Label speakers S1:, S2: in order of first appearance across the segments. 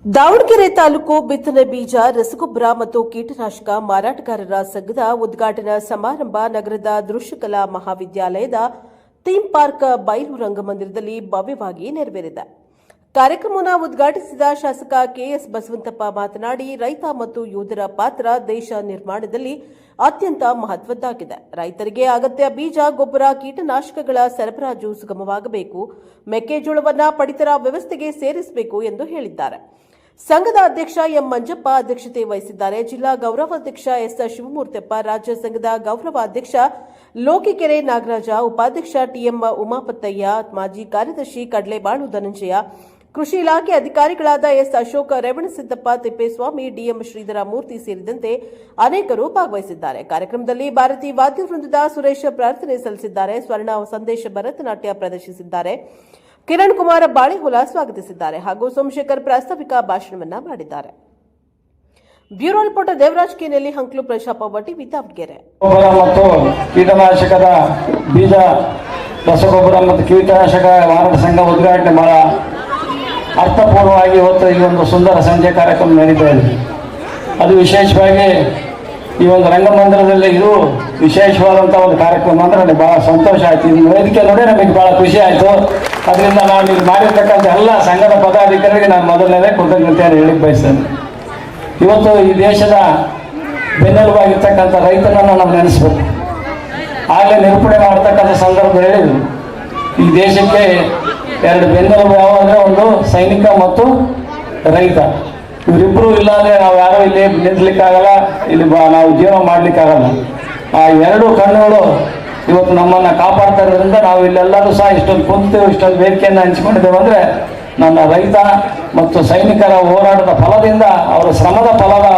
S1: ದಾವಣಗೆರೆ ತಾಲೂಕು ಬಿತ್ತನೆ ಬೀಜ ರಸಗೊಬ್ಬರ ಮತ್ತು ಕೀಟನಾಶಕ ಮಾರಾಟಗಾರರ ಸಂಘದ ಉದ್ಘಾಟನಾ ಸಮಾರಂಭ ನಗರದ ದೃಶ್ಯಕಲಾ ಮಹಾವಿದ್ಯಾಲಯದ ಥೀಮ್ ಪಾರ್ಕ್ ಬಯಲು ರಂಗಮಂದಿರದಲ್ಲಿ ಭವ್ಯವಾಗಿ ನೆರವೇರಿದೆ. ಕಾರ್ಯಕ್ರಮವನ್ನು ಉದ್ಘಾಟಿಸಿದ ಶಾಸಕ ಕೆಎಸ್ ಬಸವಂತಪ್ಪ ಮಾತನಾಡಿ, ರೈತ ಮತ್ತು ಯೋಧರ ಪಾತ್ರ ದೇಶ ನಿರ್ಮಾಣದಲ್ಲಿ ಅತ್ಯಂತ ಮಹತ್ವದ್ದಾಗಿದೆ. ರೈತರಿಗೆ ಅಗತ್ಯ ಬೀಜ, ಗೊಬ್ಬರ, ಕೀಟನಾಶಕಗಳ ಸರಬರಾಜು ಸುಗಮವಾಗಬೇಕು. ಮೆಕ್ಕೆಜೋಳವನ್ನು ಪಡಿತರ ವ್ಯವಸ್ಥೆಗೆ ಸೇರಿಸಬೇಕು ಎಂದು ಹೇಳಿದ್ದಾರೆ. ಸಂಘದ ಅಧ್ಯಕ್ಷ ಎಂ ಮಂಜಪ್ಪ ಅಧ್ಯಕ್ಷತೆ ವಹಿಸಿದ್ದಾರೆ. ಜಿಲ್ಲಾ ಗೌರವಾಧ್ಯಕ್ಷ ಎಸ್ ಶಿವಮೂರ್ತಿಯಪ್ಪ, ರಾಜ್ಯ ಸಂಘದ ಗೌರವಾಧ್ಯಕ್ಷ ಲೋಕಿಕೆರೆ ನಾಗರಾಜ, ಉಪಾಧ್ಯಕ್ಷ ಟಿಎಂ ಉಮಾಪತ್ತಯ್ಯ, ಮಾಜಿ ಕಾರ್ಯದರ್ಶಿ ಕಡ್ಲೆಬಾಳು ಧನಂಜಯ, ಕೃಷಿ ಇಲಾಖೆ ಅಧಿಕಾರಿಗಳಾದ ಎಸ್ ಅಶೋಕ, ರೇವಣಸಿದ್ದಪ್ಪ, ತಿಪ್ಪೇಸ್ವಾಮಿ, ಡಿಎಂ ಶ್ರೀಧರ ಮೂರ್ತಿ ಸೇರಿದಂತೆ ಅನೇಕರು ಭಾಗವಹಿಸಿದ್ದಾರೆ. ಕಾರ್ಯಕ್ರಮದಲ್ಲಿ ಭಾರತೀಯ ವಾದ್ಯ ವೃಂದದ ಸುರೇಶ್ ಪ್ರಾರ್ಥನೆ ಸಲ್ಲಿಸಿದ್ದಾರೆ. ಸ್ವರ್ಣ ಸಂದೇಶ ಭರತನಾಟ್ಯ ಪ್ರದರ್ಶಿಸಿದ್ದಾರೆ. ಕಿರಣ್ ಕುಮಾರ್ ಬಾಳೆಹೊಲ ಸ್ವಾಗತಿಸಿದ್ದಾರೆ ಹಾಗೂ ಸೋಮಶೇಖರ್ ಪ್ರಾಸ್ತಾವಿಕ ಭಾಷಣವನ್ನ ಮಾಡಿದ್ದಾರೆ. ಬ್ಯೂರೋ ರಿಪೋರ್ಟರ್ ದೇವರಾಜ್ ಕೆನೆಯಲ್ಲಿ, ಹಂಕ್ಲು, ಪ್ರಶಾಪ ವಟಿ, ದಾವಣಗೆರೆ.
S2: ಮತ್ತು ಕೀಟನಾಶಕದ ಬೀಜ, ರಸಗೊಬ್ಬರ ಮತ್ತು ಕೀಟನಾಶಕ ಮಾರಾಟ ಸಂಘ ಉದ್ಘಾಟನೆ ಬಹಳ ಅರ್ಥಪೂರ್ಣವಾಗಿ ಇವತ್ತು ಈ ಒಂದು ಸುಂದರ ಸಂಜೆ ಕಾರ್ಯಕ್ರಮ ನಡೀತಾ ಇದೆ. ಅದು ವಿಶೇಷವಾಗಿ ಈ ಒಂದು ರಂಗಮಂದಿರದಲ್ಲಿ ಇದು ವಿಶೇಷವಾದಂಥ ಒಂದು ಕಾರ್ಯಕ್ರಮ ಅಂದ್ರೆ ನನಗೆ ಬಹಳ ಸಂತೋಷ ಆಯಿತು. ಈ ವೇದಿಕೆ ನೋಡಿ ನಮಗೆ ಬಹಳ ಖುಷಿ ಆಯಿತು. ಅದರಿಂದ ನಾನು ಇಲ್ಲಿ ಮಾಡಿರ್ತಕ್ಕಂಥ ಎಲ್ಲ ಸಂಘದ ಪದಾಧಿಕಾರಿಗೆ ನಾನು ಮೊದಲನೇ ಕೃತಜ್ಞತೆಯನ್ನು ಹೇಳಿಕ್ಕೆ ಬಯಸ್ತೇನೆ. ಇವತ್ತು ಈ ದೇಶದ ಬೆನ್ನೆಲುಬಾಗಿರ್ತಕ್ಕಂಥ ರೈತನನ್ನು ನಾವು ನೆನೆಸ್ಬೇಕು. ಆಗಲೇ ನಿರೂಪಣೆ ಮಾಡ್ತಕ್ಕಂಥ ಸಂದರ್ಭ ಹೇಳಿದ್ರು, ಈ ದೇಶಕ್ಕೆ ಎರಡು ಬೆನ್ನೆಲುಬು ಯಾವ ಅಂದರೆ ಒಂದು ಸೈನಿಕ ಮತ್ತು ರೈತ. ಇವರಿಬ್ಬರು ಇಲ್ಲಾಂದರೆ ನಾವು ಯಾರೂ ಇಲ್ಲಿ ನಿಂತಲಿಕ್ಕಾಗಲ್ಲ, ಇಲ್ಲಿ ನಾವು ಜೀವನ ಮಾಡಲಿಕ್ಕಾಗಲ್ಲ. ಆ ಎರಡು ಕಣ್ಣುಗಳು ಇವತ್ತು ನಮ್ಮನ್ನು ಕಾಪಾಡ್ತಾ ಇರೋದ್ರಿಂದ ನಾವು ಇಲ್ಲೆಲ್ಲರೂ ಸಹ ಇಷ್ಟೊಂದು ಕುಂತೇವೆ, ಇಷ್ಟೊಂದು ವೇದಿಕೆಯನ್ನು ಹಂಚಿಕೊಂಡಿದ್ದೇವೆ ಅಂದರೆ ನನ್ನ ರೈತ ಮತ್ತು ಸೈನಿಕರ ಹೋರಾಟದ ಫಲದಿಂದ, ಅವರ ಶ್ರಮದ ಫಲದ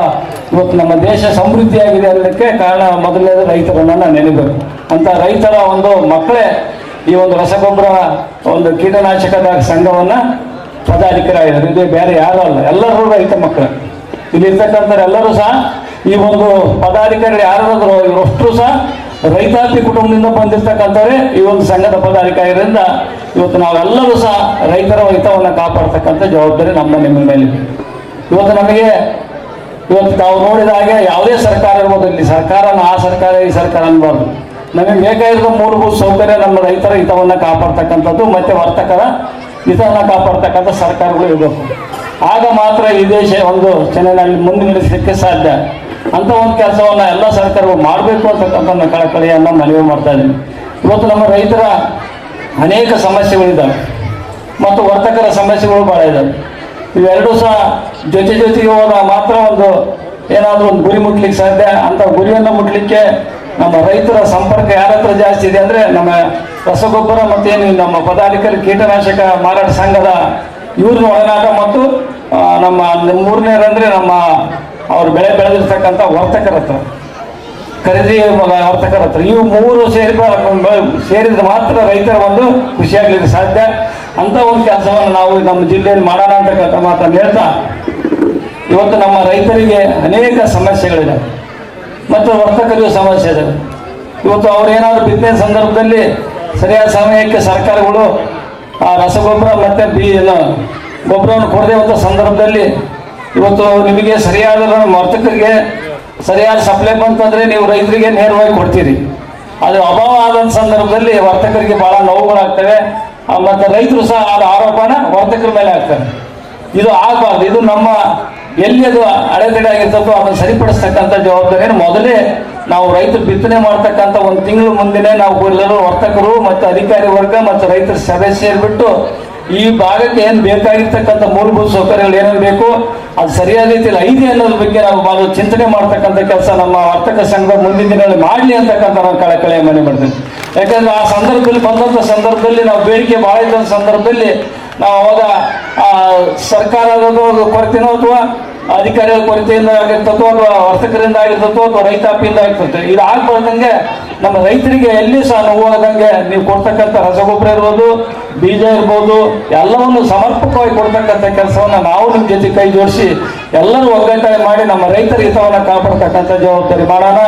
S2: ಇವತ್ತು ನಮ್ಮ ದೇಶ ಸಮೃದ್ಧಿಯಾಗಿದೆ ಅನ್ನೋದಕ್ಕೆ ಕಾರಣ ಮೊದಲನೇದು ರೈತರನ್ನು ನೆನೆಬೇಕು. ಅಂತ ರೈತರ ಒಂದು ಮಕ್ಕಳೇ ಈ ಒಂದು ರಸಗೊಬ್ಬರ ಒಂದು ಕೀಟನಾಶಕದ ಸಂಘವನ್ನು ಪದಾಧಿಕಾರಿಯಾಗಿದ್ದಾರೆ. ಇದು ಬೇರೆ ಯಾರೂ ಅಲ್ಲ, ಎಲ್ಲರೂ ರೈತ ಮಕ್ಕಳು. ಇಲ್ಲಿರ್ತಕ್ಕಂಥ ಎಲ್ಲರೂ ಸಹ ಈ ಒಂದು ಪದಾಧಿಕಾರಿಗಳು ಯಾರಾದರೂ ಇವರಷ್ಟು ಸಹ ರೈತಾಪಿ ಕುಟುಂಬದಿಂದ ಬಂದಿರ್ತಕ್ಕಂಥವರೇ ಈ ಒಂದು ಸಂಘದ ಪದಾಧಿಕಾರಿಗಳಿಂದ ಇವತ್ತು ನಾವೆಲ್ಲರೂ ಸಹ ರೈತರ ಹಿತವನ್ನು ಕಾಪಾಡ್ತಕ್ಕಂಥ ಜವಾಬ್ದಾರಿ ನಮ್ಮ ನಿಮ್ಮ ಮೇಲೆ. ಇವತ್ತು ನಮಗೆ ಇವತ್ತು ತಾವು ನೋಡಿದ ಹಾಗೆ ಯಾವುದೇ ಸರ್ಕಾರ ಇರ್ಬೋದು, ಇಲ್ಲಿ ಸರ್ಕಾರನ ಆ ಸರ್ಕಾರ ಈ ಸರ್ಕಾರ ಅನ್ಬಾರ್ದು. ನಮಗೆ ಬೇಕಾಗಿರೋ ಮೂಲಭೂತ ಸೌಕರ್ಯ ನಮ್ಮ ರೈತರ ಹಿತವನ್ನು ಕಾಪಾಡ್ತಕ್ಕಂಥದ್ದು ಮತ್ತು ವರ್ತಕರ ಹಿತವನ್ನು ಕಾಪಾಡ್ತಕ್ಕಂಥ ಸರ್ಕಾರಗಳು ಇರಬೇಕು. ಆಗ ಮಾತ್ರ ಈ ದೇಶ ಒಂದು ಚೆನ್ನಾಗಿ ಮುಂದೆ ನಡೆಸಲಿಕ್ಕೆ ಸಾಧ್ಯ. ಅಂಥ ಒಂದು ಕೆಲಸವನ್ನು ಎಲ್ಲ ಸರ್ಕಾರಗಳು ಮಾಡಬೇಕು ಅಂತಕ್ಕಂಥ ಕಳಕಳಿಯನ್ನು ಮನವಿ ಮಾಡ್ತಾ ಇದ್ದೀನಿ. ಇವತ್ತು ನಮ್ಮ ರೈತರ ಅನೇಕ ಸಮಸ್ಯೆಗಳಿದ್ದಾವೆ ಮತ್ತು ವರ್ತಕರ ಸಮಸ್ಯೆಗಳು ಭಾಳ ಇದ್ದಾವೆ. ಇವೆರಡೂ ಸಹ ಜೊತೆಗೆ ಹೋದಾಗ ಮಾತ್ರ ಒಂದು ಏನಾದರೂ ಒಂದು ಗುರಿ ಮುಟ್ಲಿಕ್ಕೆ ಸಾಧ್ಯ. ಅಂಥ ಗುರಿಯನ್ನು ಮುಟ್ಲಿಕ್ಕೆ ನಮ್ಮ ರೈತರ ಸಂಪರ್ಕ ಯಾರ ಹತ್ರ ಜಾಸ್ತಿ ಇದೆ ಅಂದರೆ ನಮ್ಮ ರಸಗೊಬ್ಬರ ಮತ್ತೇನು ನಮ್ಮ ಪದಾಧಿಕಾರಿ ಕೀಟನಾಶಕ ಮಾರಾಟ ಸಂಘದ ಇವ್ರನ್ನ ಒಳನಾಟ ಮತ್ತು ನಮ್ಮ ಮೂರನೇರಂದರೆ ನಮ್ಮ ಅವ್ರು ಬೆಳೆ ಬೆಳೆದಿರ್ತಕ್ಕಂಥ ವರ್ತಕರ ಹತ್ರ, ಖರೀದಿ ವರ್ತಕರ ಹತ್ರ. ಇವು ಮೂರು ಸೇರಿದ್ರೆ ಮಾತ್ರ ರೈತರ ಒಂದು ಖುಷಿಯಾಗಲಿಕ್ಕೆ ಸಾಧ್ಯ. ಅಂಥ ಒಂದು ಕೆಲಸವನ್ನು ನಾವು ನಮ್ಮ ಜಿಲ್ಲೆಯಲ್ಲಿ ಮಾಡೋಣ ಅಂತಕ್ಕಂಥ ಮಾತನ್ನು ಹೇಳ್ತಾ, ಇವತ್ತು ನಮ್ಮ ರೈತರಿಗೆ ಅನೇಕ ಸಮಸ್ಯೆಗಳಿದೆ ಮತ್ತು ವರ್ತಕರಿಗೂ ಸಮಸ್ಯೆ ಇದೆ. ಇವತ್ತು ಅವ್ರೇನಾದ್ರು ಬಿತ್ತನೆ ಸಂದರ್ಭದಲ್ಲಿ ಸರಿಯಾದ ಸಮಯಕ್ಕೆ ಸರ್ಕಾರಗಳು ಆ ರಸಗೊಬ್ಬರ ಮತ್ತು ಗೊಬ್ಬರವನ್ನು ಕೊಡದೇವಂಥ ಸಂದರ್ಭದಲ್ಲಿ ಇವತ್ತು ನಿಮಗೆ ಸರಿಯಾದ ವರ್ತಕರಿಗೆ ಸರಿಯಾದ ಸಪ್ಲೈ ಬಂತಂದರೆ ನೀವು ರೈತರಿಗೆ ನೇರವಾಗಿ ಕೊಡ್ತೀರಿ. ಅದು ಅಭಾವ ಆದಂಥ ಸಂದರ್ಭದಲ್ಲಿ ವರ್ತಕರಿಗೆ ಭಾಳ ನೋವುಗಳಾಗ್ತವೆ ಮತ್ತು ರೈತರು ಸಹ ಆ ಆರೋಪನ ವರ್ತಕರ ಮೇಲೆ ಆಗ್ತಾರೆ. ಇದು ಆಗಬಾರ್ದು. ಇದು ನಮ್ಮ ಎಲ್ಲಿ ಅದು ಅಡೆತಡೆ ಆಗಿರ್ತದೋ ಅದನ್ನು ಸರಿಪಡಿಸ್ತಕ್ಕಂಥ ಜವಾಬ್ದಾರಿಯನ್ನು ಮೊದಲೇ ನಾವು ರೈತರು ಬಿತ್ತನೆ ಮಾಡ್ತಕ್ಕಂಥ ಒಂದು ತಿಂಗಳು ಮುಂದಿನ ನಾವು ಎಲ್ಲರೂ ವರ್ತಕರು ಮತ್ತು ಅಧಿಕಾರಿ ವರ್ಗ ಮತ್ತು ರೈತರ ಸಭೆ ಸೇರಿಬಿಟ್ಟು ಈ ಭಾಗಕ್ಕೆ ಏನು ಬೇಕಾಗಿರ್ತಕ್ಕಂಥ ಮೂಲಭೂತ ಸೌಕರ್ಯಗಳು ಏನೇನು ಬೇಕು ಅದು ಸರಿಯಾದ ರೀತಿಯಲ್ಲಿ ಐದು ಅನ್ನೋದ್ರ ಬಗ್ಗೆ ನಾವು ಚಿಂತನೆ ಮಾಡ್ತಕ್ಕಂಥ ಕೆಲಸ ನಮ್ಮ ವರ್ತಕ ಸಂಘ ಮುಂದಿನ ದಿನಗಳಲ್ಲಿ ಮಾಡಲಿ ಅಂತಕ್ಕಂಥ ನಾವು ಕಳಕಳಿಯ ಮನೆ ಮಾಡ್ತೀವಿ. ಯಾಕಂದ್ರೆ ಆ ಸಂದರ್ಭದಲ್ಲಿ ಬಂದಂಥ ಸಂದರ್ಭದಲ್ಲಿ ನಾವು ಬೇಡಿಕೆ ಭಾಳ ಇದ್ದಂಥ ಸಂದರ್ಭದಲ್ಲಿ ನಾವು ಅವಾಗ ಸರ್ಕಾರದ ಕೊರತೆನೋ ಅಥವಾ ಅಧಿಕಾರಿಗಳ ಕೊರತೆಯಿಂದ ಆಗಿರ್ತದೋ ಅಥವಾ ವರ್ತಕರಿಂದ ಆಗಿರ್ತದೋ ಅಥವಾ ರೈತಾಪಿಯಿಂದ ಆಗಿರ್ತದೆ. ಇದು ಆಗ್ಬಾರ್ದಂಗೆ ನಮ್ಮ ರೈತರಿಗೆ ಎಲ್ಲಿ ಸಹ ನೋವಾದಂಗೆ ನೀವು ಕೊಡ್ತಕ್ಕಂಥ ರಸಗೊಬ್ಬರ ಇರ್ಬೋದು, ಬೀಜ ಇರ್ಬೋದು, ಎಲ್ಲವನ್ನು ಸಮರ್ಪಕವಾಗಿ ಕೊಡ್ತಕ್ಕಂಥ ಕೆಲಸವನ್ನು ನಾವು ನಿಮ್ಮ ಜೊತೆ ಕೈ ಜೋಡಿಸಿ ಎಲ್ಲರೂ ಒಗ್ಗಟ್ಟಾಗಿ ಮಾಡಿ ನಮ್ಮ ರೈತರ ಹಿತವನ್ನು ಕಾಪಾಡ್ತಕ್ಕಂಥ ಜವಾಬ್ದಾರಿ ಮಾಡೋಣ.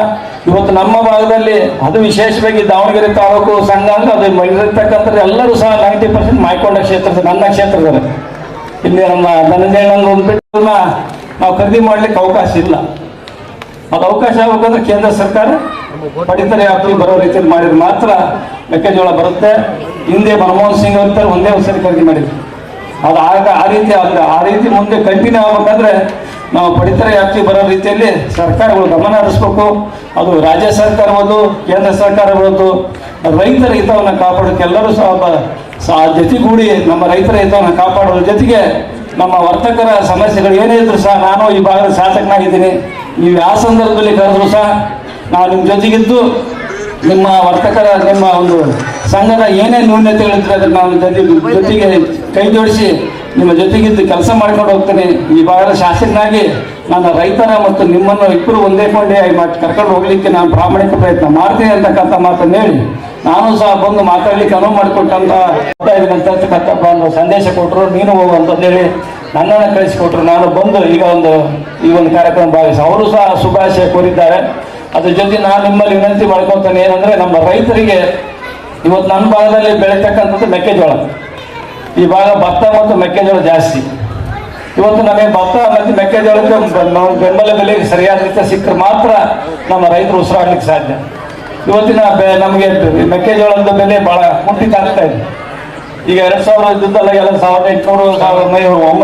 S2: ಇವತ್ತು ನಮ್ಮ ಭಾಗದಲ್ಲಿ ಅದು ವಿಶೇಷವಾಗಿ ದಾವಣಗೆರೆ ತಾಲೂಕು ಸಂಘ ಅಂದ್ರೆ ಅದು ಇರ್ತಕ್ಕಂಥ ಎಲ್ಲರೂ ಸಹ 90% ಮಾಯ್ಕೊಂಡ ಕ್ಷೇತ್ರದ ನನ್ನ ಕ್ಷೇತ್ರದಲ್ಲಿ ಇಲ್ಲಿ ನಮ್ಮ ಧನಂಜಯಣ್ಣಂದು ಒಂದು ಬಿಟ್ಟು ನಾವು ಖರೀದಿ ಮಾಡ್ಲಿಕ್ಕೆ ಅವಕಾಶ ಇಲ್ಲ. ಅದು ಅವಕಾಶ ಆಗ್ಬೇಕಂದ್ರೆ ಕೇಂದ್ರ ಸರ್ಕಾರ ಪಡಿತರ ವ್ಯಾಪ್ತಿ ಬರೋ ರೀತಿಯಲ್ಲಿ ಮಾಡಿದ್ರೆ ಮಾತ್ರ ಮೆಕ್ಕೆಜೋಳ ಬರುತ್ತೆ. ಹಿಂದೆ ಮನಮೋಹನ್ ಸಿಂಗ್ ಅವ್ರ ಒಂದೇ ಒಂದ್ಸರಿ ಖರೀದಿ ಮಾಡಿದ್ರು. ಅದು ಆಗ ಆ ರೀತಿ ಮುಂದೆ ಕಂಟಿನ್ಯೂ ಆಗ್ಬೇಕಂದ್ರೆ ನಾವು ಪಡಿತರ ವ್ಯಾಪ್ತಿ ಬರೋ ರೀತಿಯಲ್ಲಿ ಸರ್ಕಾರಗಳು ಗಮನ ಹರಿಸ್ಬೇಕು. ಅದು ರಾಜ್ಯ ಸರ್ಕಾರ ಇರ್ಬೋದು, ಕೇಂದ್ರ ಸರ್ಕಾರ ಇರ್ಬೋದು, ರೈತರ ಹಿತವನ್ನು ಕಾಪಾಡೋಕೆ ಎಲ್ಲರೂ ಸಹ ಜೊತೆಗೂಡಿ ನಮ್ಮ ರೈತರ ಹಿತವನ್ನು ಕಾಪಾಡೋದ್ರ ಜೊತೆಗೆ ನಮ್ಮ ವರ್ತಕರ ಸಮಸ್ಯೆಗಳು ಏನೇ ಇದ್ರು ಸಹ, ನಾನು ಈ ಭಾಗದ ಶಾಸಕನಾಗಿದ್ದೀನಿ, ನೀವು ಯಾವ ಸಂದರ್ಭದಲ್ಲಿ ಕರೆದ್ರು ಸಹ ನಾವು ನಿಮ್ಮ ಜೊತೆಗಿದ್ದು ನಿಮ್ಮ ವರ್ತಕರ ನಿಮ್ಮ ಒಂದು ಸಂಘದ ಏನೇ ನ್ಯೂನತೆಗಳಿದ್ರೆ ಅದನ್ನು ನಾವು ಜೊತೆಗೆ ಕೈ ಜೋಡಿಸಿ ನಿಮ್ಮ ಜೊತೆಗಿದ್ದು ಕೆಲಸ ಮಾಡ್ಕೊಂಡು ಹೋಗ್ತೇನೆ. ಈ ಭಾಗದ ಶಾಸಕನಾಗಿ ನಾನು ರೈತರ ಮತ್ತು ನಿಮ್ಮನ್ನು ಇಬ್ಬರು ಒಂದೇ ಕೊಂಡೆ ಕರ್ಕೊಂಡು ಹೋಗ್ಲಿಕ್ಕೆ ನಾನು ಪ್ರಾಮಾಣಿಕ ಪ್ರಯತ್ನ ಮಾಡ್ತೀನಿ ಅಂತಕ್ಕಂಥ ಮಾತನ್ನು ಹೇಳಿ ನಾನು ಸಹ ಬಂದು ಮಾತಾಡ್ಲಿಕ್ಕೆ ಅನುವು ಮಾಡಿಕೊಟ್ಟಂತ ಅಂತಕ್ಕಂಥ ಒಂದು ಸಂದೇಶ ಕೊಟ್ಟರು. ನೀನು ಹೋಗುವಂಥದ್ದು ಹೇಳಿ ನನ್ನನ್ನು ಕಳಿಸಿಕೊಟ್ರು. ನಾನು ಬಂದು ಈ ಒಂದು ಕಾರ್ಯಕ್ರಮ ಭಾಗಿಸಿ ಅವರು ಸಹ ಶುಭಾಶಯ ಕೋರಿದ್ದಾರೆ. ಅದ್ರ ಜೊತೆ ನಾನು ನಿಮ್ಮಲ್ಲಿ ವಿನಂತಿ ಮಾಡ್ಕೊತಾನೆ ಏನಂದ್ರೆ, ನಮ್ಮ ರೈತರಿಗೆ ಇವತ್ತು ನನ್ನ ಭಾಗದಲ್ಲಿ ಬೆಳೀತಕ್ಕಂಥದ್ದು ಮೆಕ್ಕೆಜೋಳ. ಈ ಭಾಗ ಭತ್ತ ಮತ್ತು ಮೆಕ್ಕೆಜೋಳ ಜಾಸ್ತಿ. ಇವತ್ತು ನಮಗೆ ಭತ್ತ ಮತ್ತು ಮೆಕ್ಕೆಜೋಳಕ್ಕೆ ನಾವು ಬೆಂಬಲ ಬೆಲೆ ಸರಿಯಾದ ರೀತಿ ಸಿಕ್ಕರೆ ಮಾತ್ರ ನಮ್ಮ ರೈತರು ಉಸಿರಾಡ್ಲಿಕ್ಕೆ ಸಾಧ್ಯ. ಇವತ್ತಿನ ನಮಗೆ ಮೆಕ್ಕೆಜೋಳದ ಬೆಲೆ ಬಹಳ ಕುಂಠಿತ ಆಗ್ತಾ ಇದೆ. ಈಗ 2000 ಇದ್ದಲ್ಲ 2800, 1900